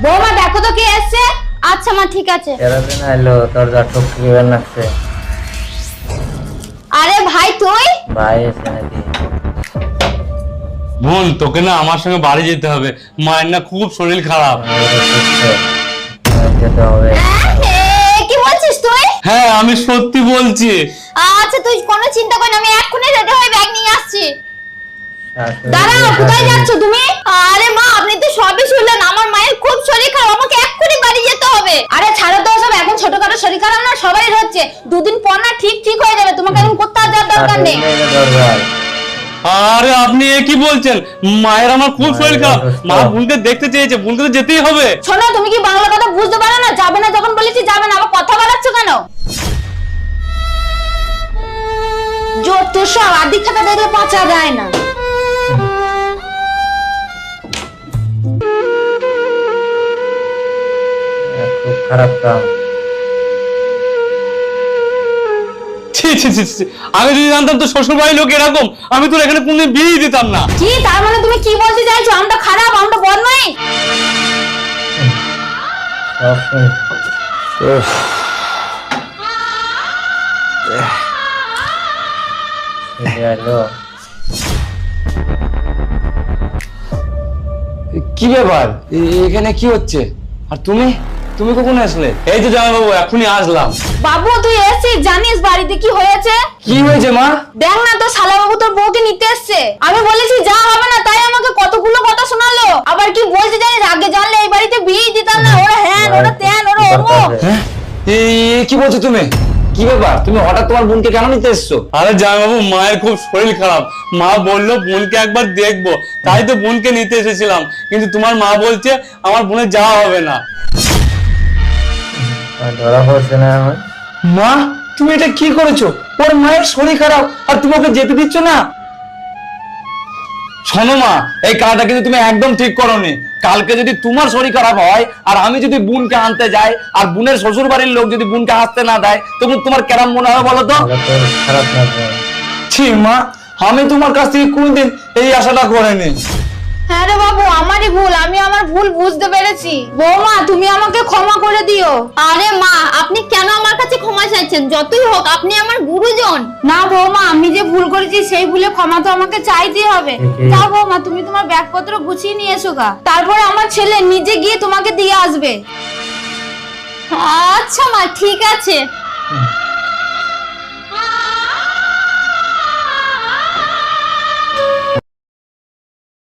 বৌমা দেখো তো কে এসছে। আচ্ছা মা ঠিক আছে। এরাদিন আইলো দরজা ঠুকবে নাচ্ছে। আরে ভাই তুই? ভাই এসে নাকি? বোন তোকে না আমার সঙ্গে বাড়ি যেতে হবে, মায়ের না খুব শরীর খারাপ। যেতে হবে। কি বলছিস তুই? হ্যাঁ আমি সত্যি বলছি। আচ্ছা তুই কোনো চিন্তা কর না, আমি এক্ষুনি রেডি হয়ে ব্যাগ নিয়ে আসছি। দাঁড়াও, কোথায় যাচ্ছ তুমি? আরে মা আপনি তো সবই শুনলেন, আমার মায়ের খুব শরীর খারাপ, আমাকে এক্ষুনি বাড়ি যেতে হবে। আরে ছাড়ো তো সব, এখন ছোটখাটো শরীর খারাপ না সবারই হচ্ছে, দুদিন পর না ঠিক হয়ে যাবে, তোমাকে এখন কোথাও যাওয়ার দরকার নেই। আরে আপনি এ কি বলছেন? মায়ের আমার খুব শরীর খারাপ, মা বোনকে দেখতে চেয়েছে, বোনকে তো যেতেই হবে। শোনো তুমি কি বাংলা কথা বুঝতে পারো না? যাবে না যখন বলেছি যাবে না, আবার কথা বলাচ্ছ কেন? যত সব আদি খাতা দেখলে পচা যায় না। খুব খারাপ কাম। ছি ছি ছি ছি, আমি যদি জানতাম তো শ্বশুর বাড়ির লোক এরকম, আমি তোর এখানে কোনদিন বিয়ে দিতাম না। কি তার মানে তুমি কি বলতে চাইছো? আমরা খারাপ, আমরা বদ নই? কি ব্যাপার, এখানে কি হচ্ছে? আর তুমি তুমি কখন আসলে? এই তো জামাইবাবু এখনই আসলাম। বাবু তুই এসেছিস, জানিস বাড়িতে কি হয়েছে? কি হয়েছে মা? দেখ না তো শালা বাবু তোর বউকে নিতে এসছে। আমি বলেছি যা হবে না, তাই আমাকে কতগুলো কথা শোনালো। আবার কি বলছে জানিস, আগে জানলে এই বাড়িতে বিয়ে দিতাম না, ওরা হ্যান ওরা তেন ওরা অমুক। হ্যাঁ কি বলছো তুমি? কি ব্যাপার, তুমি হঠাৎ তোমার বোনকে কেন নিতে এসছো? আরে জামাইবাবু মায়ের খুব শরীর খারাপ, মা বললো বোনকে একবার দেখবো, তাই তো বোনকে নিতে এসেছিলাম, কিন্তু তোমার মা বলছে আমার বোনের যাওয়া হবে না। ধরা পড়ছে না এখন। মা তুমি এটা কি করেছো? ওর মায়ের শরীর খারাপ আর তুমি ওকে যেতে দিচ্ছ না? শোনো মা, এই কাজটা কিন্তু তুমি একদম ঠিক করোনি। কালকে যদি তোমার শরীর খারাপ হয় আর আমি যদি বোনকে আনতে যাই আর বোনের শ্বশুর বাড়ির লোক যদি বোনকে আসতে না দেয়, তখন তোমার কেমন মনে হবে বলো তো? খারাপ লাগবে। ছি মা, আমি তোমার কাছ থেকে কোনদিন এই আশাটা করিনি। হ্যাঁ রে বাবু, আমারই ভুল, আমি আমার ভুল বুঝতে পেরেছি। বৌমা তুমি আমাকে ক্ষমা করে দিও। আরে মা আপনি কেন আমার কাছে ক্ষমা চাইছেন? যতই হোক আপনি আমার গুরুজন। না বৌমা, আমি যে ভুল করেছি সেই ভুলে ক্ষমা তো আমাকে চাইতেই হবে। যাও বৌমা, তুমি তোমার ব্যাগপত্র গুছিয়ে নিয়ে এসো গা, তারপরে আমার ছেলে নিজে গিয়ে তোমাকে দিয়ে আসবে। আচ্ছা মা ঠিক আছে।